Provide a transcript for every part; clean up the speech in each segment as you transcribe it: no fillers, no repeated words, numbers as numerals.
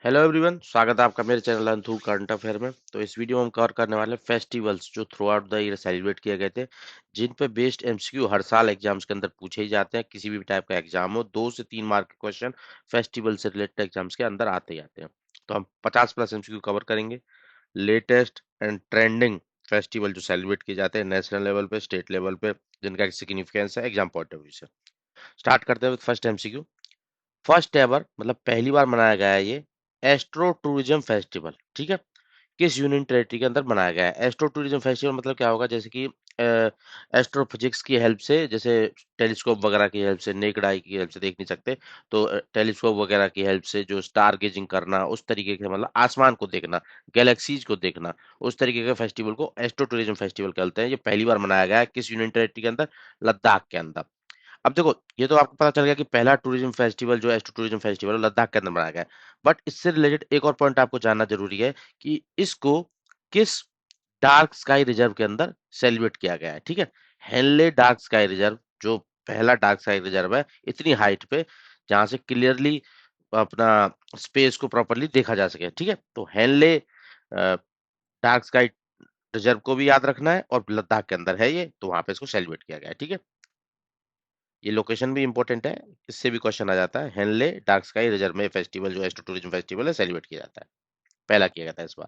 Hello everyone, स्वागत है आपका मेरे चैनल अंथू करंट अफेयर में। तो इस वीडियो में हम कवर करने वाले फेस्टिवल्स जो through out the year celebrate किए गए थे, जिन पे बेस्ड एमसीक्यू हर साल एग्जाम्स के अंदर पूछे ही जाते हैं। किसी भी टाइप का एग्जाम हो, 2 से 3 मार्क के क्वेश्चन फेस्टिवल से रिलेटेड एग्जाम्स के अंदर आते ही आते हैं। तो हम 50+ एमसीक्यू कवर करेंगे। लेटेस्ट एंड ट्रेंडिंग फेस्टिवल जो सेलिब्रेट किए जाते हैं नेशनल लेवल पे, स्टेट लेवल पे, जिनका सिग्निफिकेंस है एग्जाम पॉइंट ऑफ व्यू से। स्टार्ट करते हैं फर्स्ट एमसीक्यू। फर्स्ट एवर मतलब पहली बार मनाया गया है ये एस्ट्रो टूरिज्म फेस्टिवल। ठीक है, किस यूनियन टेरिटरी के अंदर मनाया गया है? एस्ट्रो टूरिज्म फेस्टिवल मतलब क्या होगा, जैसे कि एस्ट्रोफिजिक्स की हेल्प से, जैसे टेलीस्कोप वगैरह की हेल्प से, नेक्ड आई की हेल्प से देख नहीं सकते, तो टेलीस्कोप वगैरह की हेल्प से जो स्टार गेजिंग करना, उस तरीके के मतलब आसमान को देखना, गैलेक्सीज को देखना, उस तरीके के फेस्टिवल को एस्ट्रो टूरिज्म फेस्टिवल कहते हैं। ये पहली बार मनाया गया है किस यूनियन टेरिटरी के अंदर? लद्दाख के अंदर। अब देखो, ये तो आपको पता चल गया कि पहला टूरिज्म फेस्टिवल जो एस्ट्रो टूरिज्म फेस्टिवल है लद्दाख के अंदर मनाया गया है। बट इससे रिलेटेड एक और पॉइंट आपको जानना जरूरी है कि इसको किस डार्क स्काई रिजर्व के अंदर सेलिब्रेट किया गया है। ठीक है, हेनले डार्क स्काई रिजर्व जो पहला डार्क स्काई रिजर्व है, इतनी हाइट पे जहां से क्लियरली अपना स्पेस को प्रॉपरली देखा जा सके। ठीक है, तो हेनले डार्क स्काई रिजर्व को भी याद रखना है, और लद्दाख के अंदर है ये, तो वहां पे इसको सेलिब्रेट किया गया है। ठीक है, ये लोकेशन भी इंपॉर्टेंट है, इससे भी क्वेश्चन आ जाता है। हेनले डार्क स्काई रिजर्व में फेस्टिवल जो एस्ट्रो टूरिज्म फेस्टिवल है सेलिब्रेट किया जाता है, पहला किया गया था इस बार।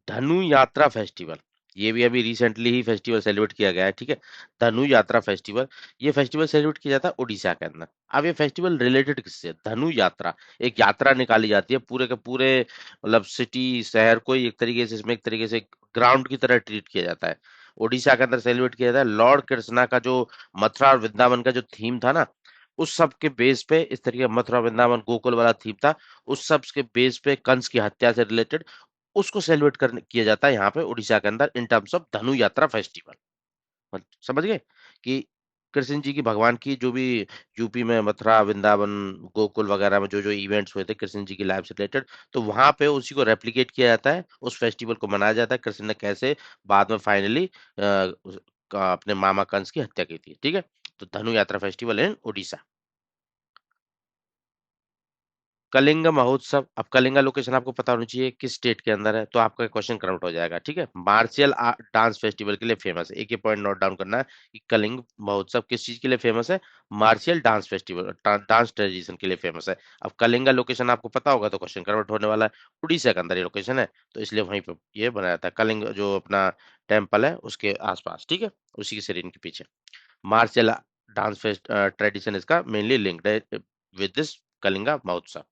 धनु यात्रा फेस्टिवल, ये भी अभी रिसेंटली ही फेस्टिवल सेलिब्रेट किया गया है। ठीक है, धनु यात्रा फेस्टिवल, ये फेस्टिवल सेलिब्रेट किया जाता है उड़ीसा के अंदर। अब ये फेस्टिवल रिलेटेड किससे है? धनु यात्रा, एक यात्रा निकाली जाती है पूरे के पूरे, मतलब सिटी शहर को ही एक तरीके से, इसमें एक तरीके से ग्राउंड की तरह ट्रीट किया जाता है। उड़ीसा के अंदर सेलिब्रेट किया जाता है। लॉर्ड कृष्णा का जो मथुरा और वृंदावन का जो थीम था ना, उस सब के बेस पे, इस तरीके मथुरा वृंदावन गोकुल वाला थीम था, उस सब के बेस पे कंस की हत्या से रिलेटेड उसको सेलिब्रेट करने किया जाता है यहाँ पे उड़ीसा के अंदर इन टर्म्स ऑफ धनु यात्रा फेस्टिवल। समझ गए कि कृष्ण जी की, भगवान की जो भी यूपी में मथुरा वृंदावन गोकुल वगैरह में जो जो इवेंट्स हुए थे कृष्ण जी की लाइफ से रिलेटेड, तो वहां पे उसी को रेप्लिकेट किया जाता है, उस फेस्टिवल को मनाया जाता है। कृष्ण ने कैसे बाद में फाइनली अपने मामा कंस की हत्या की थी। ठीक है, तो धनु यात्रा फेस्टिवल इन उड़ीसा। कलिंग महोत्सव, अब कलिंगा लोकेशन आपको पता होनी चाहिए किस स्टेट के अंदर है, तो आपका क्वेश्चन कन्वर्ट हो जाएगा। ठीक है, मार्शियल डांस फेस्टिवल के लिए फेमस है। एक ही पॉइंट नोट डाउन करना है कि कलिंग महोत्सव किस चीज के लिए फेमस है? Martial dance festival, dance tradition के लिए फेमस है। अब कलिंगा लोकेशन आपको पता होगा तो क्वेश्चन कन्वर्ट होने वाला है। उड़ीसा के अंदर ये लोकेशन है, तो इसलिए वहीं पे ये बनाया था कलिंग, जो अपना टेम्पल है उसके आसपास। ठीक है, उसी की सीरीन के पीछे मार्शियल डांस फेस्ट ट्रेडिशन इसका मेनली लिंक्ड है विद दिस कलिंगा महोत्सव।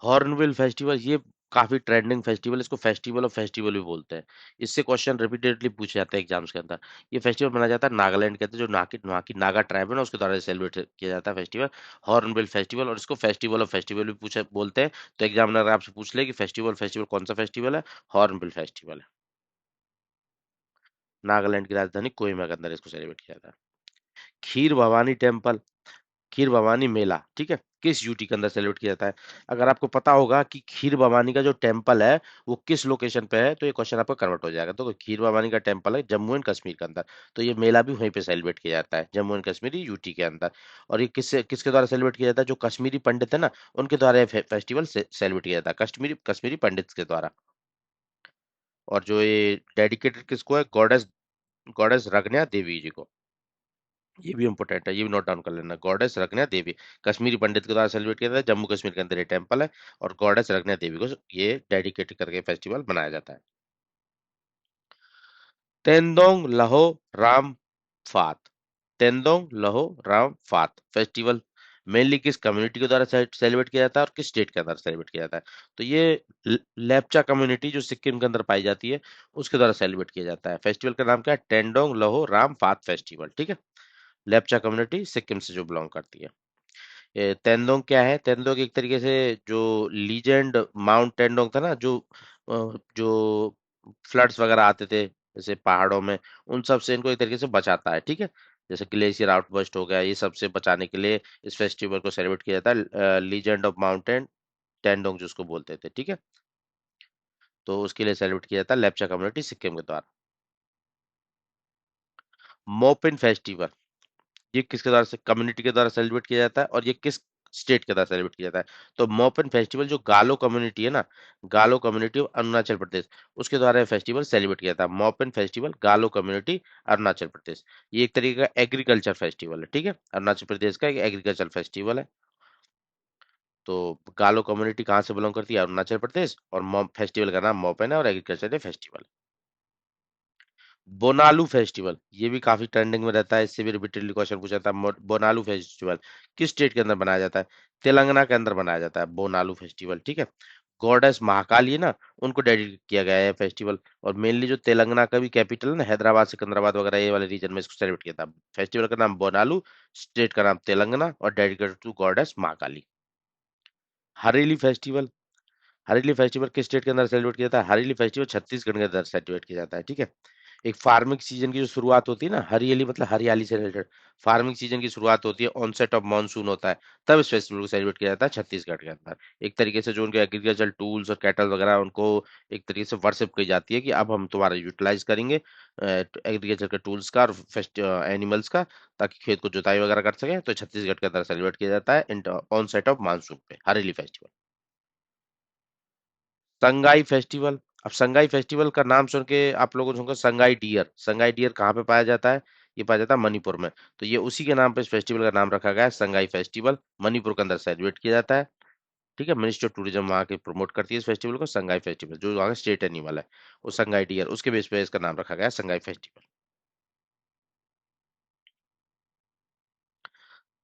हॉर्नबिल फेस्टिवल, ये काफी ट्रेंडिंग फेस्टिवल, इसको फेस्टिवल ऑफ फेस्टिवल भी बोलते हैं। इससे क्वेश्चन रिपीटेडली पूछे जाते हैं एग्जाम्स के अंदर। ये फेस्टिवल मनाया जाता है नागालैंड के अंदर, जो वहाँ की नागा ट्राइब है ना, उसके द्वारा सेलिब्रेट किया जाता है फेस्टिवल, हॉर्नबिल फेस्टिवल। और इसको फेस्टिवल ऑफ फेस्टिवल भी पूछे बोलते हैं। तो एग्जामिनर आपसे पूछ ले कि फेस्टिवल फेस्टिवल कौन सा फेस्टिवल है? हॉर्नबिल फेस्टिवल है। नागालैंड की राजधानी कोहिमा के अंदर इसको सेलिब्रेट किया जाता है। खीर भवानी टेम्पल, खीर भवानी मेला, ठीक है, किस यूटी के अंदर सेलिब्रेट किया जाता है? अगर आपको पता होगा कि खीर भवानी का जो टेम्पल है वो किस लोकेशन पे है, तो ये क्वेश्चन आपका कन्वर्ट हो जाएगा। तो खीर भवानी का टेम्पल है जम्मू एंड कश्मीर के अंदर, तो ये मेला भी वहीं पे सेलिब्रेट किया जाता है, जम्मू एंड कश्मीर यूटी के अंदर। और ये किसके द्वारा सेलिब्रेट किया जाता है? जो कश्मीरी पंडित है ना, उनके द्वारा ये फेस्टिवल सेलिब्रेट किया जाता है, कश्मीरी कश्मीरी पंडित के द्वारा। और जो ये डेडिकेटेड किसको है? गॉडेस, गॉडेस रगन्या देवी जी को। ये भी इंपॉर्टेंट है, ये भी नोट डाउन कर लेना। गॉडेस रगना देवी, कश्मीरी पंडित के द्वारा सेलिब्रेट किया जाता है, जम्मू कश्मीर के अंदर ये टेम्पल है, और गॉडेस रगना देवी को ये डेडिकेट करके फेस्टिवल मनाया जाता है। तेंदोंग लहो राम फात, तेंदोंग लहो राम फात फेस्टिवल मेनली किस कम्युनिटी के द्वारा सेलिब्रेट किया जाता है और किस स्टेट के अंदर सेलिब्रेट किया जाता है? तो ये लेप्चा कम्युनिटी जो सिक्किम के अंदर पाई जाती है, उसके द्वारा सेलिब्रेट किया जाता है। फेस्टिवल का नाम क्या है? टेंडोंग लहो राम फात फेस्टिवल। ठीक है, लेप्चा कम्युनिटी सिक्किम से जो बिलोंग करती है। तेंदोंग क्या है? तेंदोंग एक तरीके से जो लीजेंड माउंट तेंदोंग था ना, जो फ्लड्स वगैरह आते थे जैसे पहाड़ों में, उन सब से इनको एक तरीके से बचाता है। ठीक है, जैसे ग्लेशियर आउटबर्स्ट हो गया, ये सब से बचाने के लिए इस फेस्टिवल को सेलिब्रेट किया जाता है, लीजेंड ऑफ माउंटेन टेंडोंग जिसको बोलते थे। ठीक है, तो उसके लिए सेलिब्रेट किया जाता है लेप्चा कम्युनिटी सिक्किम के द्वारा। मोपिन फेस्टिवल, ये किसके द्वारा से कम्युनिटी के द्वारा सेलिब्रेट किया जाता है और ये किस स्टेट के द्वारा सेलिब्रेट किया जाता है? तो मोपन फेस्टिवल जो गालो कम्युनिटी है ना, गालो कम्युनिटी ऑफ अरुणाचल प्रदेश, उसके द्वारा ये फेस्टिवल सेलिब्रेट किया जाता है। मोपन फेस्टिवल गालो कम्युनिटी अरुणाचल प्रदेश, ये एक तरीके का एग्रीकल्चर फेस्टिवल है, ठीक है, अरुणाचल प्रदेश का एक एग्रीकल्चर फेस्टिवल है। तो गालो कम्युनिटी कहाँ से बिलोंग करती है? अरुणाचल प्रदेश, और फेस्टिवल का नाम मोपन है और agriculture day festival. Bonalu festival, ये भी काफी ट्रेंडिंग में रहता है, इससे भी रिपीटेडली क्वेश्चन पूछा था। बोनालू फेस्टिवल किस स्टेट के अंदर बनाया जाता है? तेलंगाना के अंदर बनाया जाता है बोनालू फेस्टिवल, ठीक है। गॉडेस महाकाली है ना, उनको डेडिकेट किया गया है फेस्टिवल, और मेनली जो तेलंगाना का भी कैपिटल है ना, हैदराबाद सिकंदराबाद वगैरह ये वाले रीजन में इसको सेलिब्रेट किया था। फेस्टिवल का नाम बोनालू, स्टेट का नाम तेलंगाना, और dedicated to goddess Mahakali. Hareli festival, Hareli festival किस स्टेट के अंदर सेलिब्रेट किया जाता है? हरेली फेस्टिवल छत्तीसगढ़ के अंदर सेलिब्रेट किया जाता है, ठीक है। एक फार्मिंग सीजन की जो शुरुआत होती है ना, हरियाली मतलब हरियाली से रिलेटेड, फार्मिंग सीजन की शुरुआत होती है, ऑनसेट ऑफ मानसून होता है, तब इस फेस्टिवल को सेलिब्रेट किया जाता है छत्तीसगढ़ के अंदर। एक तरीके से जो उनके एग्रीकल्चर टूल्स और कैटल वगैरह, उनको एक तरीके से वर्शिप की जाती है कि अब हम तुम्हारा यूटिलाइज करेंगे एग्रीकल्चर के टूल्स का और एनिमल्स का, ताकि खेत को जुताई वगैरह कर सके। तो छत्तीसगढ़ के अंदर सेलिब्रेट किया जाता है ऑनसेट ऑफ मानसून पे हरेली फेस्टिवल। संगाई फेस्टिवल, अब संगाई फेस्टिवल का नाम सुन के आप लोगों ने सुनकर संगाई डियर, संगाई डियर कहाँ पे पाया जाता है? ये पाया जाता है मणिपुर में। तो ये उसी के नाम पे इस फेस्टिवल का नाम रखा गया है, संगाई फेस्टिवल, मणिपुर के अंदर सेलिब्रेट किया जाता है, ठीक है। मिनिस्ट्री ऑफ टूरिज्म वहाँ के प्रमोट करती है इस फेस्टिवल को, संगाई फेस्टिवल, जो वहाँ का स्टेट एनिमल है वो संगाई डियर, उसके बेस पे इसका नाम रखा गया है संगाई फेस्टिवल।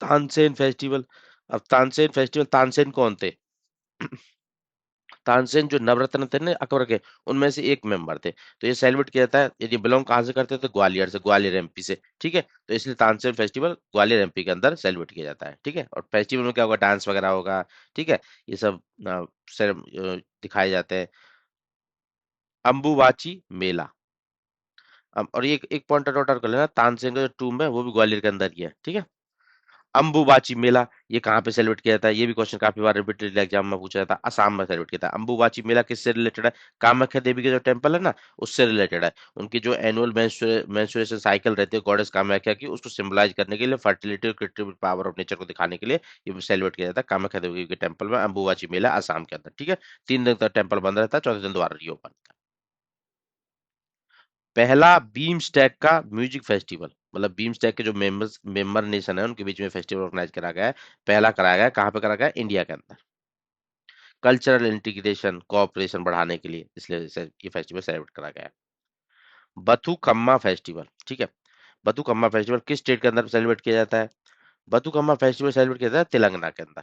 तानसेन फेस्टिवल, अब तानसेन फेस्टिवल, तानसेन कौन थे? तानसेन जो नवरत्न थे ना अकबर के, उनमें से एक मेंबर थे। तो ये सेलिब्रेट किया जाता है, यदि बिलोंग कहाँ से करते थे? ग्वालियर से, ग्वालियर एमपी से, ठीक है। तो इसलिए तानसेन फेस्टिवल ग्वालियर एमपी के अंदर सेलिब्रेट किया जाता है, ठीक है। और फेस्टिवल में क्या होगा? डांस वगैरह होगा, ठीक है। ये सब दिखाए जाते हैं। अम्बुवाची मेला, और ये एक पॉइंट नोट कर लेना, तानसेन का जो टूम्ब है वो भी ग्वालियर के अंदर ही है, ठीक है। अम्बुबाची मेला, ये कहाँ पे सेलिब्रेट किया जाता है? ये भी क्वेश्चन काफी बार रिपीटेड एग्जाम में पूछा जाता है। असम में सेलिब्रेट किया जाता है। अम्बुबाची मेला किससे रिलेटेड है? कामाख्या देवी के जो टेम्पल है ना, उससे रिलेटेड है। उनकी जो एनुअल मेंस्ट्रुएशन साइकिल रहती है गॉडेस कामाख्या की, उसको सिंबलाइज करने के लिए, फर्टिलिटी और क्रिएटिव पावर ऑफ नेचर को दिखाने के लिए ये सेलिब्रेट किया जाता है कामाख्या देवी के टेम्पल में, अम्बुबाची मेला असम के अंदर, ठीक है। 3 दिन तक टेम्पल बंद रहता है, चौथे दिन दोबारा रीओपन। पहला बीम स्टैक का म्यूजिक फेस्टिवल, मतलब बीम स्टैक के जो मेंबर नेशन है उनके बीच में फेस्टिवल ऑर्गेनाइज करा गया है। पहला कराया गया है, कहाँ पे करा गया है? इंडिया के अंदर। कल्चरल इंटीग्रेशन कोऑपरेशन बढ़ाने के लिए इसलिए ये फेस्टिवल सेलिब्रेट करा गया है। बथुकम्मा फेस्टिवल, ठीक है। बथुकम्मा फेस्टिवल किस स्टेट के अंदर सेलिब्रेट किया जाता है? बथुकम्मा फेस्टिवल सेलिब्रेट किया जाता है तेलंगाना के अंदर,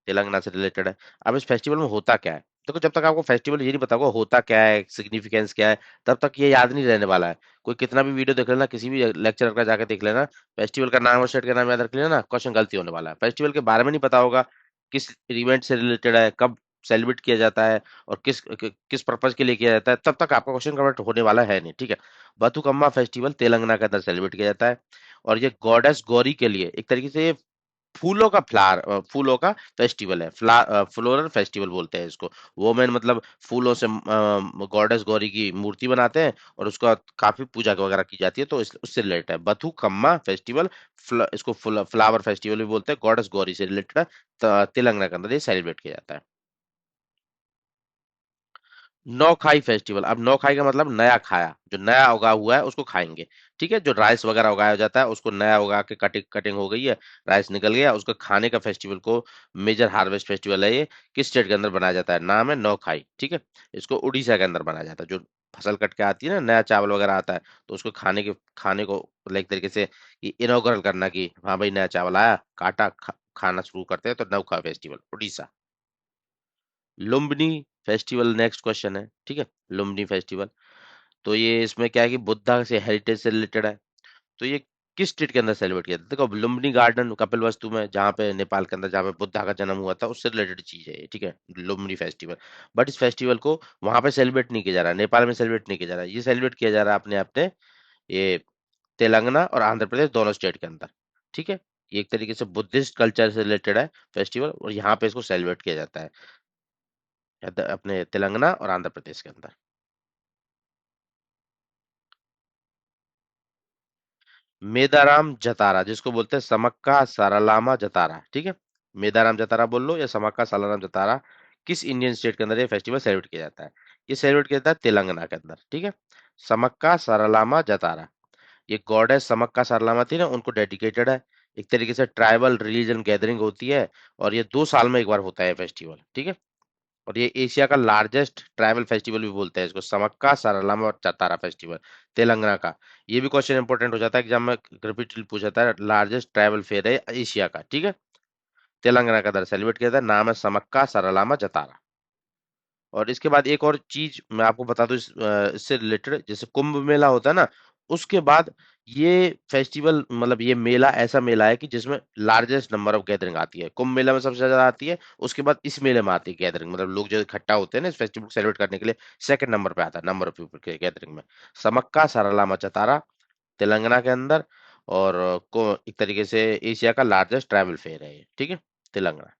तेलंगाना से रिलेटेड है। अब इस फेस्टिवल में होता क्या है? देखो, जब तक आपको फेस्टिवल ये नहीं पता होगा होता क्या है, सिग्निफिकेंस क्या है, तब तक ये याद नहीं रहने वाला है। कोई कितना भी वीडियो देख लेना, किसी भी लेक्चर का जाकर देख लेना, फेस्टिवल का नाम और स्टेट का नाम याद रख लेना ना, क्वेश्चन गलती होने वाला है। फेस्टिवल के बारे में नहीं पता होगा, किस इवेंट से रिलेटेड है, कब सेलिब्रेट किया जाता है, और किस पर्पज के लिए किया जाता है, तब तक आपका क्वेश्चन करेक्ट होने वाला है नहीं, ठीक है। बथुकम्मा फेस्टिवल तेलंगाना के अंदर सेलिब्रेट किया जाता है, और ये गॉडेस गौरी के लिए एक तरीके से फूलों का फेस्टिवल है, फ्लोरल फेस्टिवल बोलते हैं इसको। वोमेन मतलब फूलों से गॉडेस गौरी की मूर्ति बनाते हैं, और उसका काफी पूजा वगैरह की जाती है, तो उससे रिलेटेड है बथुकम्मा फेस्टिवल। इसको फ्लावर फेस्टिवल भी बोलते हैं, गॉडेस गौरी से रिलेटेड है। तेलंगाना के अंदर ये सेलिब्रेट किया जाता है। नौखाई फेस्टिवल, अब नौखाई का मतलब नया खाया, जो नया उगा हुआ है उसको खाएंगे, ठीक है। जो राइस वगैरह उगाया जाता है उसको नया उगा के कटिंग कटिंग हो गई है, राइस निकल गया, उसको खाने का फेस्टिवल को मेजर हार्वेस्ट फेस्टिवल है ये। किस स्टेट के अंदर बनाया जाता है? नाम है नौखाई, ठीक है। इसको उड़ीसा के अंदर बनाया जाता है। जो फसल कट के आती है ना, नया चावल वगैरह आता है, तो उसको खाने को लाइक तरीके से इनॉग्रल करना, कि हाँ भाई नया चावल आया, काटा, खाना शुरू करते हैं, तो Nuakhai festival Orissa. Lumbini festival next question है, ठीक है। लुम्बिनी फेस्टिवल, तो ये इसमें क्या है कि बुद्धा से हेरिटेज से रिलेटेड है। तो ये किस स्टेट के अंदर सेलिब्रेट किया था? देखो, लुम्बिनी गार्डन कपिलवस्तु में, जहाँ पे नेपाल के अंदर, जहाँ पे बुद्धा का जन्म हुआ था, उससे रिलेटेड चीज है ये, ठीक है, लुम्बिनी फेस्टिवल। बट इस फेस्टिवल को वहां पे सेलिब्रेट नहीं किया जा रहा, नेपाल में सेलिब्रेट नहीं किया जा रहा, ये सेलिब्रेट किया जा रहा है अपने अपने ये तेलंगाना और आंध्र प्रदेश दोनों स्टेट के अंदर, ठीक है। ये एक तरीके से बुद्धिस्ट कल्चर से रिलेटेड है फेस्टिवल, और यहाँ पे इसको सेलिब्रेट किया जाता है अपने तेलंगाना और आंध्र प्रदेश के अंदर। मेदाराम जतारा, जिसको बोलते हैं समक्का सारालामा जतारा, ठीक है। मेदाराम जतारा बोल लो या समक्का सारालामा जतारा, किस इंडियन स्टेट के अंदर ये फेस्टिवल सेलिब्रेट किया जाता है? ये सेलिब्रेट किया जाता है तेलंगाना के अंदर, ठीक है। समक्का सारालामा जतारा, ये गॉडेस समक्का सारलामा थी ना, उनको डेडिकेटेड है। एक तरीके से ट्राइबल रिलीजन गैदरिंग होती है, और ये 2 साल में एक बार होता है फेस्टिवल, ठीक है। और ये एशिया का लार्जेस्ट ट्राइबल फेस्टिवल भी बोलते हैं इसको, समक्का सारलामा और चतारा फेस्टिवल, तेलंगाना का। ये भी क्वेश्चन इंपॉर्टेंट हो जाता है एग्जाम में, रिपीटेडली पूछा जाता है। लार्जेस्ट ट्राइबल फेयर है एशिया का, ठीक है। तेलंगाना का दर सेलिब्रेट किया जाता है, नाम है समक्का सारलामा जतारा। और इसके बाद एक और चीज मैं आपको बता दूं इससे रिलेटेड, जैसे कुंभ मेला होता है ना, उसके बाद ये फेस्टिवल, मतलब ये मेला ऐसा मेला है कि जिसमें लार्जेस्ट नंबर ऑफ गैदरिंग आती है। कुंभ मेला में सबसे ज्यादा आती है, उसके बाद इस मेले में आती है गैदरिंग, मतलब लोग जो इकट्ठा होते हैं ना इस फेस्टिवल को सेलिब्रेट करने के लिए, सेकंड नंबर पे आता है नंबर ऑफ पीपल के गैदरिंग में। समक्का सारालामा चतारा, तेलंगाना के अंदर। और को एक तरीके से एशिया का लार्जेस्ट ट्रैवल फेयर है ये, ठीक है, तेलंगाना।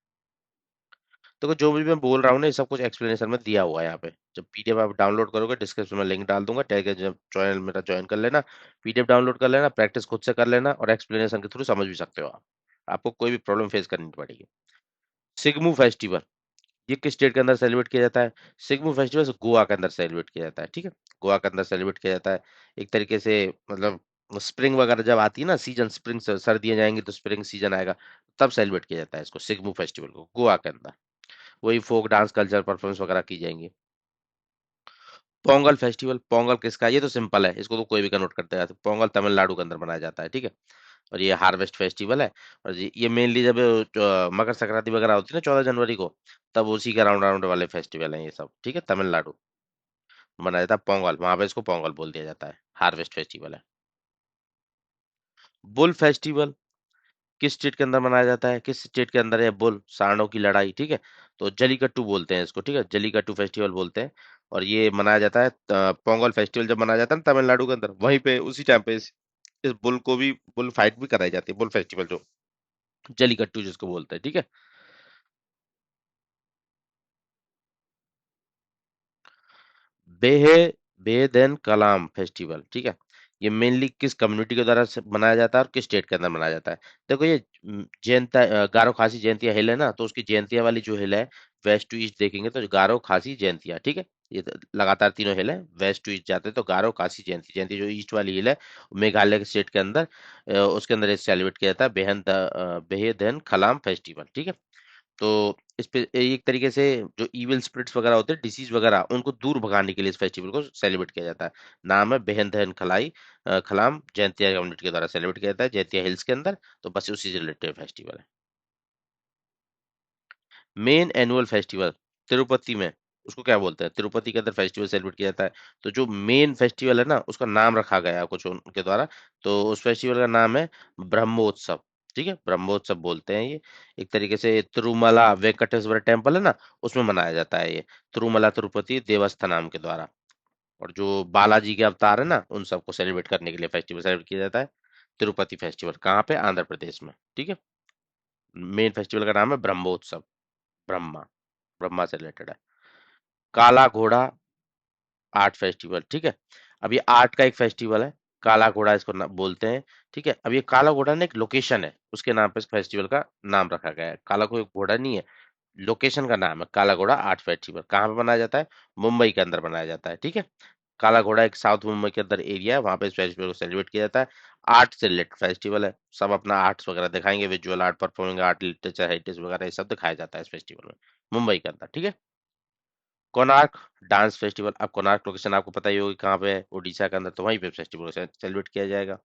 तो जो भी मैं बोल रहा हूँ ना, ये सब कुछ एक्सप्लेनेशन में दिया हुआ है यहाँ पे। जब पीडीएफ आप डाउनलोड करोगे, डिस्क्रिप्शन में लिंक डाल दूंगा, टेलीग्राम चैनल मेरा ज्वाइन कर लेना, पीडीएफ डाउनलोड कर लेना, प्रैक्टिस खुद से कर लेना, और एक्सप्लेनेशन के थ्रू समझ भी सकते हो आप। आपको कोई भी प्रॉब्लम फेस करनी नहीं पड़ेगी। सिग्मू फेस्टिवल, ये किस स्टेट के अंदर सेलिब्रेट किया जाता है? सिग्मू फेस्टिवल गोवा के अंदर सेलिब्रेट किया जाता है, ठीक है। गोवा के अंदर सेलिब्रेट किया जाता है। एक तरीके से, मतलब स्प्रिंग वगैरह जब आती है ना, सीजन स्प्रिंग, सर्दियां जाएंगी तो स्प्रिंग सीजन आएगा, तब सेलिब्रेट किया जाता है इसको, सिग्मू फेस्टिवल को, गोवा के अंदर। वही फोक डांस कल्चर परफॉर्मेंस वगैरह की जाएंगी। पोंगल फेस्टिवल, पोंगल किसका है? ये तो सिंपल है, इसको तो कोई भी कन्वर्ट करते हैं। पोंगल तमिलनाडु के अंदर मनाया जाता है, ठीक है। और ये हार्वेस्ट फेस्टिवल है। और ये मेनली जब मकर संक्रांति वगैरह होती है ना 14 जनवरी को, तब उसी के राउंड राउंड वाले फेस्टिवल हैं ये सब, ठीक है। तमिलनाडु मनाया जाता है पोंगल, वहां पे इसको पोंगल बोल दिया जाता है, हार्वेस्ट फेस्टिवल है। बुल फेस्टिवल किस स्टेट के अंदर मनाया जाता है? किस स्टेट के अंदर है बुल, सांडों की लड़ाई, ठीक है। तो जलीकट्टू बोलते हैं इसको, ठीक है, जलीकट्टू फेस्टिवल बोलते हैं। और ये मनाया जाता है पोंगल फेस्टिवल जब मनाया जाता है ना तमिलनाडु के अंदर, वहीं पे उसी टाइम पे इस बुल को भी, बुल फाइट भी कराई जाती है, बुल फेस्टिवल जो जलीकट्टू जिसको बोलते हैं, ठीक है। बेहे बेदन कलाम फेस्टिवल, ठीक है। ये मेनली किस कम्युनिटी के द्वारा मनाया जाता है और किस स्टेट के अंदर मनाया जाता है? देखो ये जयंता गारो खासी जयंतिया हिल है ना, तो उसकी जयंतिया वाली जो हिल है, वेस्ट टू ईस्ट देखेंगे तो गारो खासी जयंतिया, ठीक है। ये तो लगातार तीनों हिल है, वेस्ट टू ईस्ट जाते हैं तो गारो खासी जयंती, जयंती जो ईस्ट वाली हिल है, मेघालय के स्टेट के अंदर, उसके अंदर सेलिब्रेट किया जाता है बेहदन खलाम फेस्टिवल, ठीक है। तो इस पे एक तरीके से जो इविल स्पिरिट्स वगैरह होते हैं, डिसीज वगैरह, उनको दूर भगाने के लिए इस फेस्टिवल को सेलिब्रेट किया जाता है। नाम है बेहन दहन खलाई खलाम जयंतिया कम्युनिटी के द्वारा सेलिब्रेट किया जाता है, जयंतिया हिल्स के अंदर। तो बस उसी से रिलेटेड फेस्टिवल है। मेन एनुअल फेस्टिवल तिरुपति में, उसको क्या बोलते हैं? तिरुपति के अंदर फेस्टिवल सेलिब्रेट किया जाता है। तो जो मेन फेस्टिवल है ना, उसका नाम रखा गया है कुछ उनके द्वारा। तो उस फेस्टिवल का नाम है ब्रह्मोत्सव, ठीक है, ब्रह्मोत्सव बोलते हैं ये। एक तरीके से तिरुमला वेंकटेश्वर टेम्पल है ना, उसमें मनाया जाता है ये, तिरुमला तिरुपति देवस्थानम के द्वारा। और जो बालाजी के अवतार है ना, उन सबको सेलिब्रेट करने के लिए फेस्टिवल सेलिब्रेट किया जाता है। तिरुपति फेस्टिवल कहाँ पे? आंध्र प्रदेश में, ठीक है। मेन फेस्टिवल का नाम है ब्रह्मोत्सव, ब्रह्मा, ब्रह्मा से रिलेटेड है। काला घोड़ा आर्ट फेस्टिवल, ठीक है। अब ये आर्ट का एक फेस्टिवल है, काला घोड़ा इसको बोलते हैं, ठीक है। अब ये काला घोड़ा ना एक लोकेशन है, उसके नाम पे इस फेस्टिवल का नाम रखा गया है। काला कोई घोड़ा नहीं है, लोकेशन का नाम है काला घोड़ा आर्ट फेस्टिवल। कहाँ पे बनाया जाता है? मुंबई के अंदर बनाया जाता है, ठीक है। काला घोड़ा एक साउथ मुंबई के अंदर एरिया है, वहां पे इस फेस्टिवल को सेलिब्रेट किया जाता है। आर्ट से रिलेटेड फेस्टिवल है, सब अपना आर्ट्स वगैरह दिखाएंगे, visual art, performing art, literature, heritage वगैरह, ये सब दिखाया जाता है इस फेस्टिवल में, मुंबई के अंदर, ठीक है। कोणार्क डांस फेस्टिवल, अब कोणार्क लोकेशन आपको पता ही होगी कहाँ पे है, उड़ीसा के अंदर, तो वहीं पे फेस्टिवल सेलिब्रेट किया जाएगा,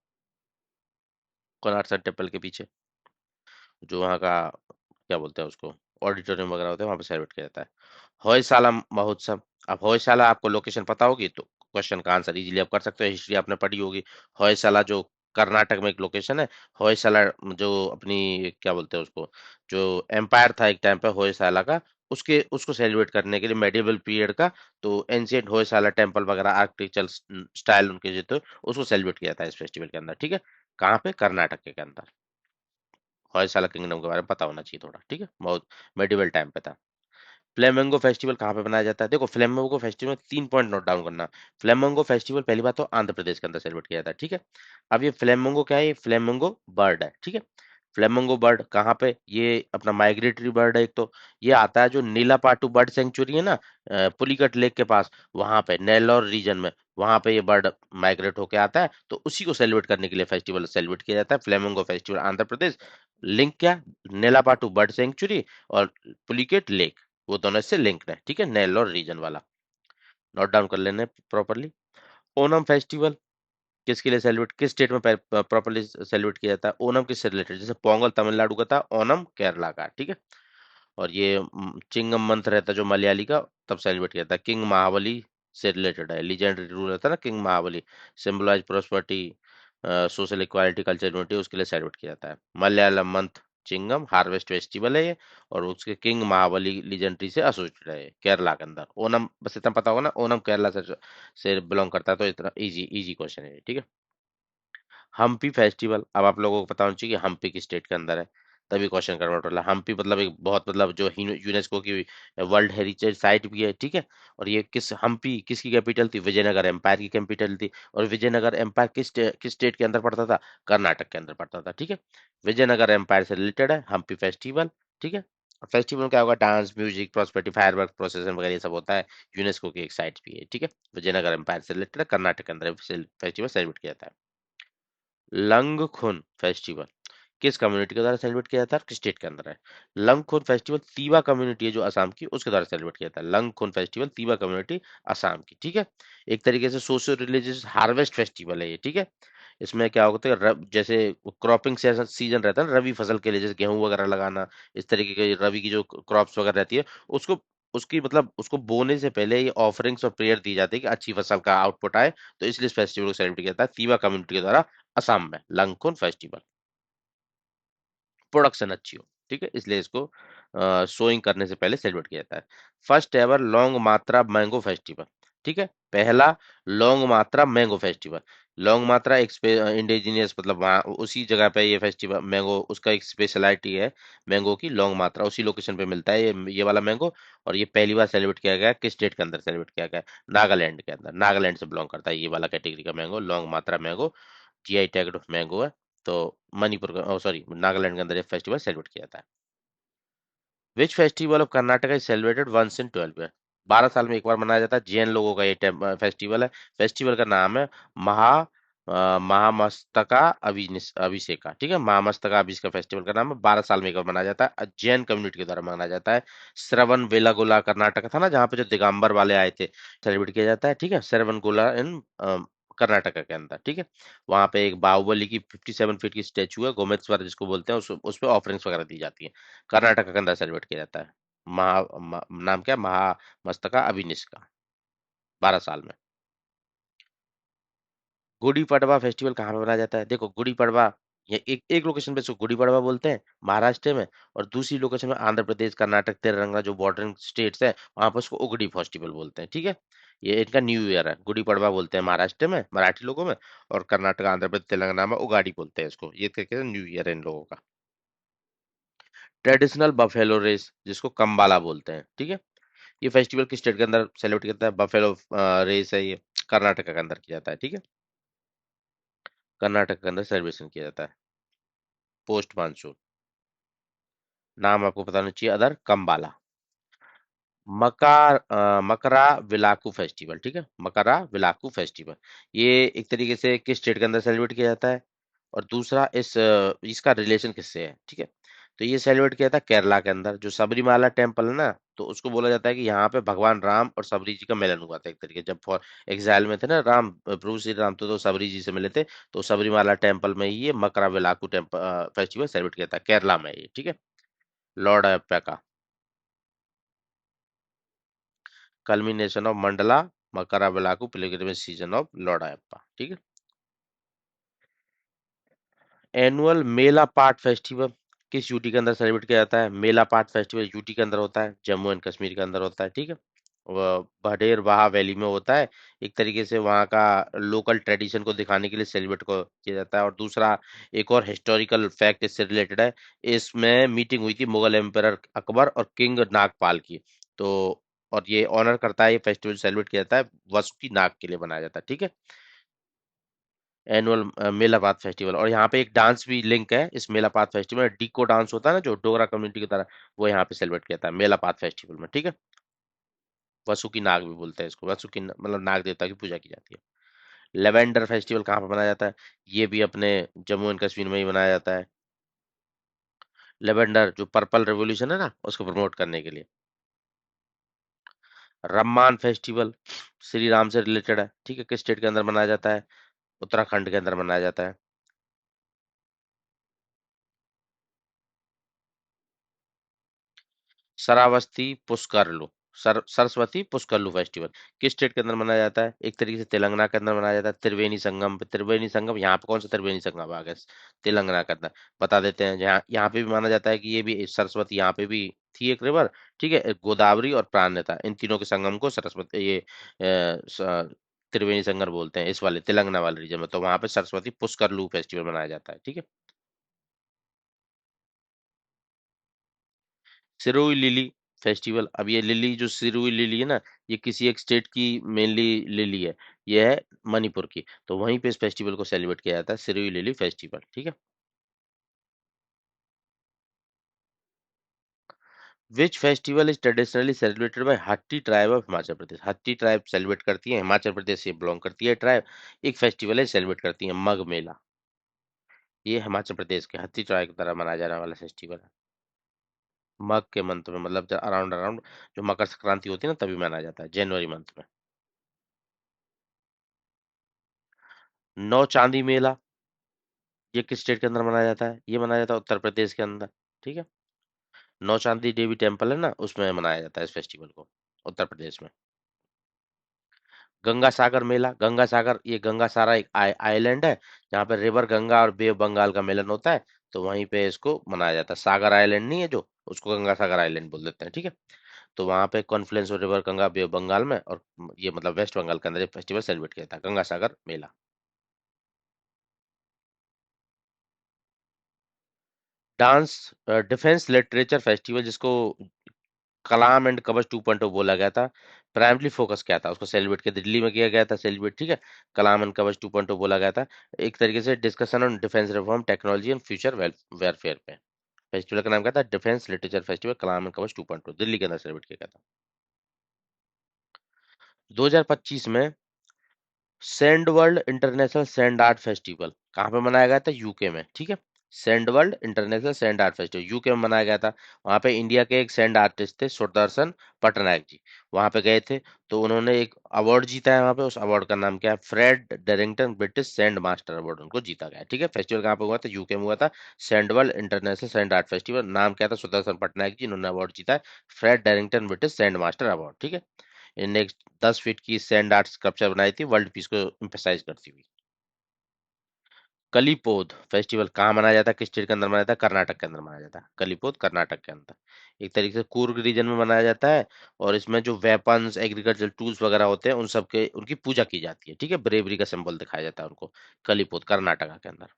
कोणार्क सन टेम्पल के पीछे, जो वहाँ का क्या बोलते हैं उसको, ऑडिटोरियम वगैरह होता है, वहाँ पे सेलिब्रेट किया जाता है। होयसाला महोत्सव, अब होयसाला आपको लोकेशन पता होगी तो क्वेश्चन का आंसर इजीली आप कर सकते हो, हिस्ट्री आपने पढ़ी होगी। होयसाला जो कर्नाटक में एक लोकेशन है, होयसाला जो अपनी क्या बोलते हैं उसको, जो एम्पायर था एक टाइम पे होयसाला का, उसके उसको सेलिब्रेट करने के लिए मेडिवल पीरियड का, तो एंशियंट होयसाला टेम्पल वगैरह आर्किटेक्चरल स्टाइल उनके जो थे, उसको सेलिब्रेट किया था इस फेस्टिवल के अंदर, ठीक है। कहाँ पे? कर्नाटक के अंदर। होयसाला किंगडम के बारे में पता होना चाहिए थोड़ा, ठीक है, बहुत मेडिवल टाइम पे था। फ्लेमेंगो फेस्टिवल कहाँ पे मनाया जाता है? देखो फ्लेमेंगो फेस्टिवल में 3 पॉइंट नोट डाउन करना। फ्लेमेंगो फेस्टिवल पहली बात तो आंध्र प्रदेश के अंदर सेलिब्रेट किया जाता है, ठीक है। अब ये फ्लेमेंगो क्या है? ये फ्लेमेंगो बर्ड है, ठीक है। फ्लेमिंगो बर्ड कहाँ पे? ये अपना माइग्रेटरी बर्ड है एक तो। ये आता है जो नीलापाटू बर्ड सेंचुरी है ना, पुलिकट लेक के पास, वहां पे नेल्लौर रीजन में, वहां पे ये बर्ड माइग्रेट होके आता है, तो उसी को सेलिब्रेट करने के लिए फेस्टिवल सेलिब्रेट किया जाता है, flamingo festival Andhra Pradesh. Link क्या? नेलापाटू बर्ड सेंचुरी और पुलिकेट लेक, वो दोनों इससे लिंक्ड है, ठीक है, नेल्लौर रीजन वाला। नोट डाउन कर लेने प्रॉपरली। ओनम फेस्टिवल किसके लिए सेलिब्रेट, किस स्टेट में प्रॉपरली सेलिब्रेट किया जाता है? ओनम किससे रिलेटेड? जैसे पोंगल तमिलनाडु का था, ओनम केरला का, ठीक है। और ये चिंगम मंथ रहता है जो मलयाली का, तब सेलिब्रेट किया जाता है। किंग महाबली से रिलेटेड है, लीजेंडरी रूल रहता है ना king Mahabali, symbolize prosperity, social equality, culture unity, उसके लिए सेलिब्रेट किया जाता है। Malayalam month Chingam harvest festival है ये, और उसके किंग महाबली लीजेंडरी से एसोसिएटेड है ये, केरला के अंदर। ओनम बस इतना पता होगा ना, ओनम केरला से बिलोंग करता है, तो इतना इजी इजी क्वेश्चन है, ठीक है। हम्पी फेस्टिवल, अब आप लोगों को पता होना चाहिए कि हम्पी किस स्टेट के अंदर है, तभी क्वेश्चन कन्वर्ट होला। हम्पी मतलब एक बहुत, मतलब जो यूनेस्को की वर्ल्ड हेरिटेज साइट भी है, ठीक है। और ये किस, हम्पी किसकी कैपिटल थी? विजयनगर एम्पायर की कैपिटल थी। और विजयनगर एम्पायर किस स्टेट के अंदर पड़ता था? कर्नाटक के अंदर पड़ता था, ठीक है। विजयनगर एम्पायर से रिलेटेड है हम्पी फेस्टिवल, ठीक है। फेस्टिवल में क्या होगा? डांस, म्यूजिक, प्रॉस्पेरिटी, फायरवर्क, प्रोसेसन वगैरह ये सब होता है। यूनेस्को की एक साइट भी है, ठीक है। विजयनगर एम्पायर से रिलेटेड है, कर्नाटक के अंदर फेस्टिवल सेलिब्रेट किया जाता है। लंगखुन फेस्टिवल किस कम्युनिटी के द्वारा सेलिब्रेट किया जाता है, किस स्टेट के अंदर है? लंगखुन फेस्टिवल तीवा कम्युनिटी है जो असम की, उसके द्वारा सेलिब्रेट किया जाता है। लंगखुन फेस्टिवल तीवा कम्युनिटी, असम की, ठीक है। एक तरीके से सोशल रिलीजियस हार्वेस्ट फेस्टिवल है ये, ठीक है। इसमें क्या होता है, जैसे क्रॉपिंग सीजन रहता है ना रबी फसल के लिए, जैसे गेहूं वगैरह लगाना, इस तरीके के रबी की जो क्रॉप्स वगैरह रहती है, उसको उसकी मतलब उसको बोने से पहले ये ऑफरिंग्स और प्रेयर दी जाती है कि अच्छी फसल का आउटपुट आए, तो इसलिए इस फेस्टिवल को सेलिब्रेट किया जाता है तीवा कम्युनिटी के द्वारा असम में, लंगखुन फेस्टिवल। प्रोडक्शन अच्छी हो, ठीक है, इसलिए इसको सोइंग करने से पहले सेलिब्रेट किया जाता है। फर्स्ट एवर लॉन्ग मात्रा मैंगो फेस्टिवल, ठीक है। पहला लॉन्ग मात्रा मैंगो फेस्टिवल। लॉन्ग मात्रा एक इंडिजिनियस, मतलब वहाँ उसी जगह पे ये फेस्टिवल मैंगो, उसका एक स्पेशलिटी है मैंगो की, लॉन्ग मात्रा उसी लोकेशन पे मिलता है ये वाला मैंगो। और ये पहली बार सेलिब्रेट किया गया है, किस स्टेट के अंदर सेलिब्रेट किया गया है? नागालैंड के अंदर, नागालैंड से बिलोंग करता है ये वाला कैटेगरी का मैंगो, लॉन्ग मात्रा मैंगो, जीआई टैग्ड मैंगो है। तो मणिपुर का, सॉरी, नागालैंड के अंदर ये फेस्टिवल सेलिब्रेट किया जाता है। Which festival of Karnataka is celebrated once in 12 year? 12 साल में एक बार मनाया जाता है, जैन लोगों का ये फेस्टिवल है। फेस्टिवल का नाम है महा महामस्तका अभिषेका, ठीक है। महामस्तका अभिषेक का फेस्टिवल का नाम है, 12 साल में एक बार मनाया जाता है, जैन कम्युनिटी के द्वारा मनाया जाता है। श्रवण बेलागोला कर्नाटक था ना, जहाँ पे जो दिगंबर वाले आए थे, सेलिब्रेट किया जाता है, ठीक है, श्रवण गोला इन कर्नाटक के अंदर, ठीक है। वहां पे एक बाहुबली की 57 फीट की स्टेचू है, गोमेश्वर जिसको बोलते हैं, उस पे ऑफरिंग्स वगैरह दी जाती है। कर्नाटक के अंदर सेलिब्रेट किया जाता है। नाम क्या है? महामस्तका अभिनिष्का, 12 साल में। गुड़ी पड़वा फेस्टिवल कहाँ पे मनाया जाता है? देखो गुड़ी पड़वा, ये एक एक लोकेशन पे इसको गुड़ी पड़वा बोलते हैं, महाराष्ट्र में। और दूसरी लोकेशन में आंध्र प्रदेश, कर्नाटक, तेलंगाना जो बॉर्डरिंग स्टेट्स है, वहां पर उसको उगड़ी फेस्टिवल बोलते हैं, ठीक है। ये इनका न्यू ईयर है, गुड़ी पड़वा बोलते हैं महाराष्ट्र में मराठी लोगों में, और कर्नाटक, आंध्र प्रदेश, तेलंगाना में उगाड़ी बोलते हैं इसको। ये तरीके से न्यू ईयर है इन लोगों का। ट्रेडिशनल बफेलो रेस जिसको कम्बाला बोलते हैं, ठीक है। ये फेस्टिवल किस स्टेट के अंदर सेलिब्रेट किया जाता है? बफेलो रेस है ये, कर्नाटक के अंदर किया जाता है, ठीक है। कर्नाटक के अंदर सेलिब्रेशन किया जाता है। पोस्ट मानसून, नाम आपको पता होना चाहिए अदर, कम्बाला। मकरा विलाकू फेस्टिवल, ठीक है, मकरा विलाकू फेस्टिवल। ये एक तरीके से किस स्टेट के अंदर सेलिब्रेट किया जाता है? और दूसरा इसका रिलेशन किससे है, ठीक है। तो ये सेलिब्रेट किया था केरला के अंदर, जो सबरीमाला टेम्पल है ना, तो उसको बोला जाता है कि यहाँ पे भगवान राम और सबरी जी का मिलन हुआ था एक तरीके, जब फॉर एग्जाइल में थे ना राम, प्रभु श्री राम, तो सबरी जी से मिले थे। तो सबरीमाला टेम्पल में ही ये मकरा विलाकू टेम्पल फेस्टिवल सेलिब्रेट किया था, केरला में ये, ठीक है। लॉर्ड अयप्पा का culmination of Mandala Makara Vilakku pilgrimage season of lord Ayyappa, ठीक है। एनुअल मेला पाट फेस्टिवल किस यूटी के अंदर सेलिब्रेट किया जाता है? मेला पाट फेस्टिवल यूटी के अंदर होता है, जम्मू एंड कश्मीर के अंदर होता है, ठीक है। वह बडेर वाह वैली में होता है। एक तरीके से वहाँ का लोकल ट्रेडिशन को दिखाने के लिए सेलिब्रेट को किया जाता है। और दूसरा एक और हिस्टोरिकल फैक्ट इससे रिलेटेड है, इसमें मीटिंग हुई थी मुगल एम्परर अकबर और किंग नागपाल की, तो और ये ऑनर करता है, ये फेस्टिवल सेलिब्रेट किया जाता है वासुकी नाग के लिए बनाया जाता है, ठीक है। एनुअल मेलापात फेस्टिवल, और यहाँ पे एक डांस भी लिंक है इस मेलापात फेस्टिवल में, डिको डांस होता है ना जो डोगरा कम्युनिटी की तरह, वो यहाँ पे सेलिब्रेट किया जाता है मेलापात फेस्टिवल में, ठीक है। वासुकी नाग भी बोलते हैं इसको, मतलब नाग देवता की पूजा की जाती है। लेवेंडर फेस्टिवल कहाँ पे मनाया जाता है? ये भी अपने जम्मू एंड कश्मीर में ही मनाया जाता है। लेवेंडर जो पर्पल रेवोल्यूशन है ना, उसको प्रमोट करने के लिए। रम्मान फेस्टिवल श्री राम से रिलेटेड है, ठीक है। किस स्टेट के अंदर मनाया जाता है? उत्तराखंड के अंदर मनाया जाता है। शरावस्ती पुष्करलू, सरस्वती पुष्करलू फेस्टिवल किस स्टेट के अंदर मनाया जाता है? एक तरीके से तेलंगाना के अंदर मनाया जाता है, त्रिवेणी संगम पे। त्रिवेणी संगम यहाँ पे कौन सा त्रिवेणी संगम आ गया? तेलंगाना के अंदर। बता देते हैं, यहाँ यहाँ पे भी माना जाता है कि ये भी सरस्वती यहाँ पे भी थी एक रिवर, ठीक है। एक गोदावरी और प्राणहिता, इन तीनों के संगम को सरस्वती ये त्रिवेणी संगम बोलते हैं इस वाले तेलंगाना वाले रीजन में। तो वहां पे सरस्वती पुष्करलू फेस्टिवल मनाया जाता है, ठीक है। सिरोही लिली फेस्टिवल, अब ये लिली जो सिरोही लिली है ना, ये किसी एक स्टेट की मेनली लिली है। ये है मणिपुर की, तो वहीं पे इस फेस्टिवल को सेलिब्रेट किया जाता है, सिरोही लिली फेस्टिवल, ठीक है। Which festival is traditionally celebrated by हट्टी ट्राइब ऑफ हिमाचल प्रदेश? हट्टी ट्राइब सेलिब्रेट करती है, हिमाचल प्रदेश से बिलोंग करती है ट्राइब। एक फेस्टिवल है सेलिब्रेट करती है, मग मेला। ये हिमाचल प्रदेश के हट्टी ट्राइब की तरह मनाया जाने वाला फेस्टिवल है। मग के मंथ में, मतलब अराउंड अराउंड जो मकर संक्रांति होती है ना, तभी मनाया जाता है, जनवरी मंथ में। नौ चांदी मेला, ये किस स्टेट के अंदर मनाया जाता है? ये मनाया जाता है उत्तर प्रदेश के अंदर, ठीक है। नौ चांदी देवी टेम्पल है ना, उसमें मनाया जाता है इस फेस्टिवल को, उत्तर प्रदेश में। गंगा सागर मेला, गंगा सागर, ये गंगा सारा एक आइलैंड है जहाँ पे रिवर गंगा और बे ऑफ बंगाल का मिलन होता है, तो वहीं पे इसको मनाया जाता है। सागर आइलैंड नहीं है जो, उसको गंगा सागर आइलैंड बोल देते हैं, ठीक है। तो वहाँ पे कॉन्फ्लुएंस और river Ganga bay of Bengal में, और ये मतलब वेस्ट बंगाल के अंदर ये फेस्टिवल सेलिब्रेट किया जाता है, गंगा सागर मेला। डांस डिफेंस लिटरेचर फेस्टिवल, जिसको कलाम एंड कवच 2.0 बोला गया था, प्राइमरी फोकस क्या था? उसको सेलिब्रेट किया, दिल्ली में किया गया था सेलिब्रेट, ठीक है। कलाम एंड कवच 2.0 बोला गया था, एक तरीके से discussion on defence reform technology and future welfare पे। फेस्टिवल का नाम क्या था? Defence literature festival Kalam and कवच 2.0, दिल्ली के अंदर सेलिब्रेट किया गया था। 2025 में sand world international sand art festival कहाँ पे मनाया गया था? यूके में, ठीक है। Sand world international sand art festival UK में मनाया गया था। वहाँ पे इंडिया के एक सैंड आर्टिस्ट थे, सुदर्शन पटनायक जी, वहाँ पे गए थे। तो उन्होंने एक अवार्ड जीता है वहाँ पे, उस अवार्ड का नाम क्या है? Fred Darrington British sand master award उनको जीता गया है, ठीक है। फेस्टिवल कहाँ पे हुआ था? यूके में हुआ था। Sand world international sand art festival, नाम क्या था? सुदर्शन पटनायक जी, इन्होंने अवार्ड जीता है Fred Darrington British sand master award, ठीक है। इन्हें 10 फीट की सैंड आर्ट स्कल्पचर बनाई थी, वर्ल्ड पीस को एम्फसाइज करती हुई। कलीपोद फेस्टिवल कहाँ मनाया जाता है? किस स्टेट के अंदर मनाया जाता है? कर्नाटक के अंदर मनाया जाता है, कलीपोद कर्नाटक के अंदर। एक तरीके से कुर्ग रीजन में मनाया जाता है, और इसमें जो वेपन्स एग्रीकल्चर टूल्स वगैरह होते हैं उन सब के उनकी पूजा की जाती है, ठीक है। ब्रेवरी का सिंबल दिखाया जाता है उनको, कलीपोद कर्नाटका के अंदर,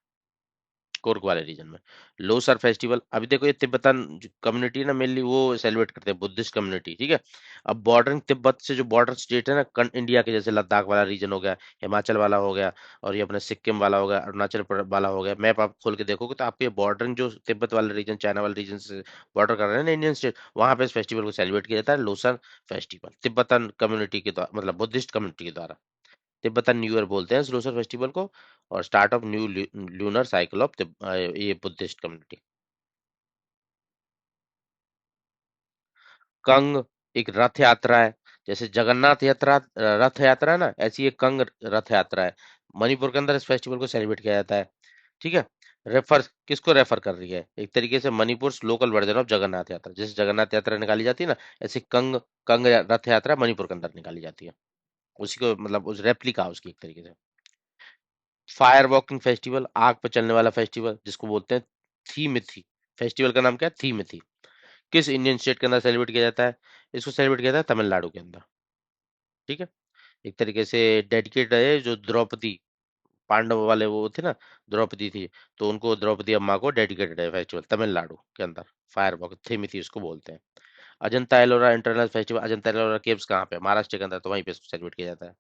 कोर्ग वाले रीजन में। लोसर फेस्टिवल, अभी देखो ये तिब्बतन कम्युनिटी है ना, मेनली वो सेलिब्रेट करते हैं, बुद्धिस्ट कम्युनिटी, ठीक है। अब बॉर्डरिंग तिब्बत से जो बॉर्डर स्टेट है ना, इंडिया के, जैसे लद्दाख वाला रीजन हो गया, हिमाचल वाला हो गया, और ये अपने सिक्किम वाला हो गया, अरुणाचल वाला हो गया। मैप आप खोल के देखोगे तो आपको ये बॉर्डरिंग जो तिब्बत वाले रीजन, चाइना वाले रीजन से बॉर्डर कर रहे हैं ना इंडियन स्टेट, वहां पे इस फेस्टिवल को सेलिब्रेट किया जाता है, लोसर फेस्टिवल, तिब्बतन कम्युनिटी के द्वारा, मतलब बुद्धिस्ट कम्युनिटी के द्वारा। तिब्बतन न्यू ईयर बोलते हैं इस लोसर फेस्टिवल को, और start of new lunar cycle of ये बुद्धिस्ट कम्युनिटी। कंग एक रथ यात्रा है, जैसे जगन्नाथ यात्रा रथ यात्रा है ना, ऐसी एक कंग रथ यात्रा है। मणिपुर के अंदर इस फेस्टिवल को सेलिब्रेट किया जाता है, ठीक है। रेफर किसको रेफर कर रही है? एक तरीके से Manipur local version of Jagannath यात्रा, जैसे जगन्नाथ यात्रा निकाली जाती है ना, ऐसे कंग कंग रथ यात्रा मणिपुर के अंदर निकाली जाती है, उसी को मतलब उस रेप्लिका उसकी एक तरीके से। फायर वॉकिंग फेस्टिवल, आग पर चलने वाला फेस्टिवल, जिसको बोलते हैं थी मिथि। फेस्टिवल का नाम क्या है? थी मिथि। किस इंडियन स्टेट के अंदर सेलिब्रेट किया जाता है? इसको सेलिब्रेट किया जाता है तमिलनाडु के अंदर, ठीक है। एक तरीके से डेडिकेट है, जो द्रौपदी पांडव वाले वो थे ना, द्रौपदी थी, तो उनको द्रौपदी अम्मा को डेडिकेटेड है फेस्टिवल, तमिलनाडु के अंदर। फायर वॉक थी मिथि उसको बोलते हैं। Ajanta Ellora international festival, Ajanta Ellora caves कहाँ पे है? महाराष्ट्र के अंदर, तो वहीं पे इसको सेलिब्रेट किया जाता है।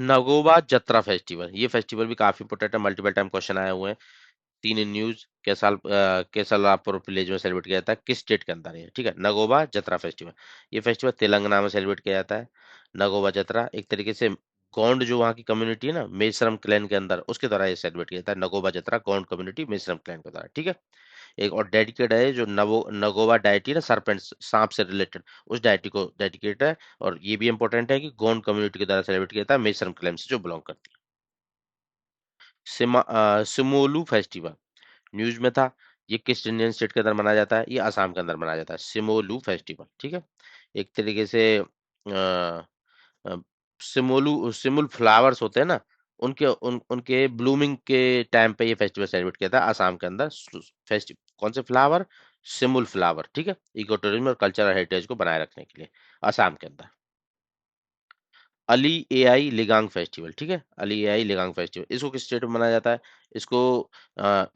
नगोबा जत्रा फेस्टिवल, ये फेस्टिवल भी काफी इंपोर्टेंट है, मल्टीपल टाइम क्वेश्चन आए हुए हैं। तीन इन न्यूज केसलापुर विलेज में सेलिब्रेट किया जाता है, किस स्टेट के अंदर है ये? ठीक है, नगोबा जत्रा फेस्टिवल। ये फेस्टिवल तेलंगाना में सेलिब्रेट किया जाता है। नगोबा जत्रा एक तरीके से गोंड जो वहाँ की कम्युनिटी है ना, मेसरम क्लैन के अंदर, उसके द्वारा ये सेलिब्रेट किया जाता है। नगोबा जत्रा गोंड कम्युनिटी मेसरम क्लैन के द्वारा, ठीक है। एक और डेडिकेट है जो नगोबा डायटी ना, सरपेंट, सांप से रिलेटेड, उस डायटी को डेडिकेट है। और ये भी इंपॉर्टेंट है कि गोंड कम्युनिटी के द्वारा सेलिब्रेट किया जाता है, मेसरम क्लैन से जो बिलोंग करती है। सिमोलू फेस्टिवल न्यूज में था, ये किस इंडियन स्टेट के अंदर मनाया जाता है? ये असम के अंदर मनाया जाता है, सिमोलू फेस्टिवल, ठीक है। एक तरीके से अ, सिमुल फ्लावर्स होते हैं ना, उनके ब्लूमिंग के टाइम पे ये फेस्टिवल सेलिब्रेट किया था असम के अंदर। फेस्टिवल कौन से फ्लावर? सिमुल फ्लावर, ठीक है। इको टूरिज्म और कल्चरल हेरिटेज को बनाए रखने के लिए असम के अंदर। अली एआई लिगांग फेस्टिवल, ठीक है, अली एआई लिगांग फेस्टिवल, इसको किस स्टेट में मनाया जाता है? इसको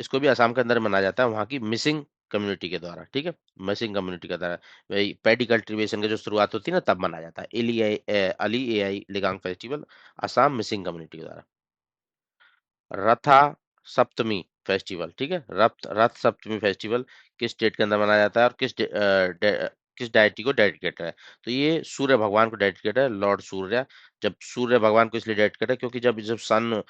इसको भी असम के अंदर मनाया जाता है, वहाँ की मिसिंग कम्युनिटी के द्वारा, ठीक है। मिसिंग कम्युनिटी के द्वारा वही पैडी कल्टीवेशन की जो शुरुआत होती है ना, तब मनाया जाता है Ali AI Ligang festival, Assam missing community के द्वारा। रथा सप्तमी फेस्टिवल, ठीक है, रथ सप्तमी फेस्टिवल किस स्टेट के अंदर मनाया जाता है और किस डायटी को डेडिकेट है? तो ये सूर्य भगवान को डेडिकेट है, लॉर्ड सूर्य। जब सूर्य भगवान को इसलिए डेडिकेट है क्योंकि जब जब सन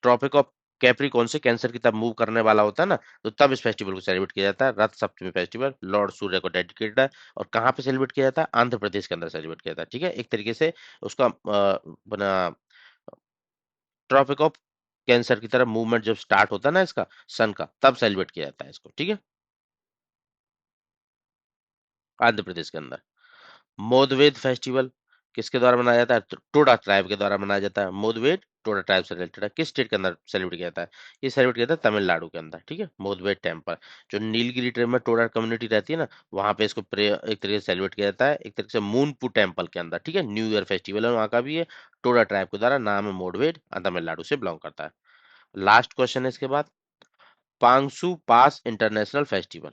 ट्रॉपिक ऑफ कैप्रिकॉन से कैंसर की तरफ मूव करने वाला होता है ना, तो तब इस फेस्टिवल को सेलिब्रेट किया जाता है। रथ सप्तमी फेस्टिवल लॉर्ड सूर्य को डेडिकेटेड है। और कहाँ पे सेलिब्रेट किया जाता है? आंध्र प्रदेश के अंदर सेलिब्रेट किया जाता है, ठीक है। एक तरीके से उसका बना ट्रॉपिक ऑफ कैंसर की तरफ मूवमेंट जब स्टार्ट होता है ना इसका, सन का, तब सेलिब्रेट किया जाता है इसको, ठीक है। आंध्र प्रदेश के अंदर। मोदवेद फेस्टिवल किसके द्वारा मनाया जाता है? टोडा ट्राइब के द्वारा मनाया जाता है। मोदवेद टोडा ट्राइब से रिलेटेड है, किस स्टेट के अंदर सेलिब्रेट किया जाता है? ये सेलिब्रेट किया जाता है तमिलनाडु के अंदर, ठीक है। मोदवेद टेम्पल जो नीलगिरी ट्राइब में टोडा कम्युनिटी रहती है ना, वहां पे इसको एक तरीके से सेलिब्रेट किया जाता है, एक तरीके से मूनपू टेम्पल के अंदर, ठीक है। न्यू ईयर फेस्टिवल है वहां का भी, है टोडा ट्राइब के द्वारा, नाम है मोडवेद, तमिलनाडु से बिलोंग करता है। लास्ट क्वेश्चन है इसके बाद, पांगसू पास इंटरनेशनल फेस्टिवल।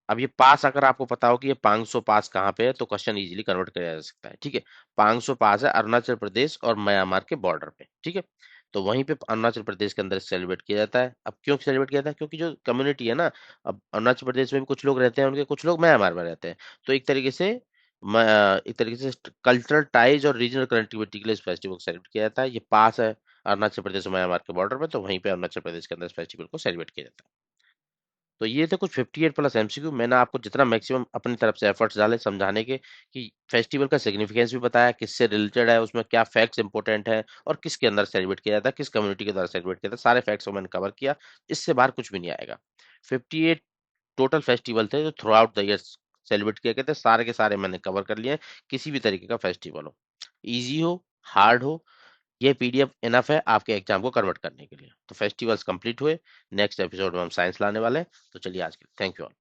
अब ये पास अगर आपको पता हो कि ये 500 पास कहाँ पे है, तो क्वेश्चन इजीली कन्वर्ट किया जा सकता है, ठीक है। 500 पास है अरुणाचल प्रदेश और म्यांमार के बॉर्डर पे, ठीक है। तो वहीं पे अरुणाचल प्रदेश के अंदर सेलिब्रेट किया जाता है। अब क्यों सेलिब्रेट किया जाता है? क्योंकि जो कम्युनिटी है ना, अब अरुणाचल प्रदेश में भी कुछ लोग रहते हैं, उनके कुछ लोग म्यांमार में रहते हैं। तो एक तरीके से कल्चरल टाइज और रीजनल कनेक्टिविटी के लिए इस फेस्टिवल को सेलिब्रेट किया जाता है। ये पास है अरुणाचल प्रदेश और म्यांमार के बॉर्डर पे, तो वहीं पे अरुणाचल प्रदेश के अंदर इस फेस्टिवल को सेलिब्रेट किया जाता है। तो ये थे कुछ 58 प्लस एमसीक्यू। मैंने आपको जितना मैक्सिमम अपनी तरफ से एफर्ट्स डाले समझाने के, कि फेस्टिवल का सिग्निफिकेंस भी बताया, किससे रिलेटेड है, उसमें क्या फैक्ट्स इंपॉर्टेंट है, और किसके अंदर सेलिब्रेट किया जाता है, किस कम्युनिटी के द्वारा सेलिब्रेट किया जाता है, सारे फैक्ट्स को मैंने कवर किया। इससे बाहर कुछ भी नहीं आएगा। 58 टोटल फेस्टिवल थे जो through out the year celebrate किए गए थे, सारे के सारे मैंने कवर कर लिए हैं। किसी भी तरीके का फेस्टिवल हो, इजी हो, हार्ड हो, ये पीडीएफ इनफ है आपके एग्जाम को कन्वर्ट करने के लिए। तो फेस्टिवल्स कंप्लीट हुए, नेक्स्ट एपिसोड में हम साइंस लाने वाले हैं। तो चलिए आज के थैंक यू ऑल।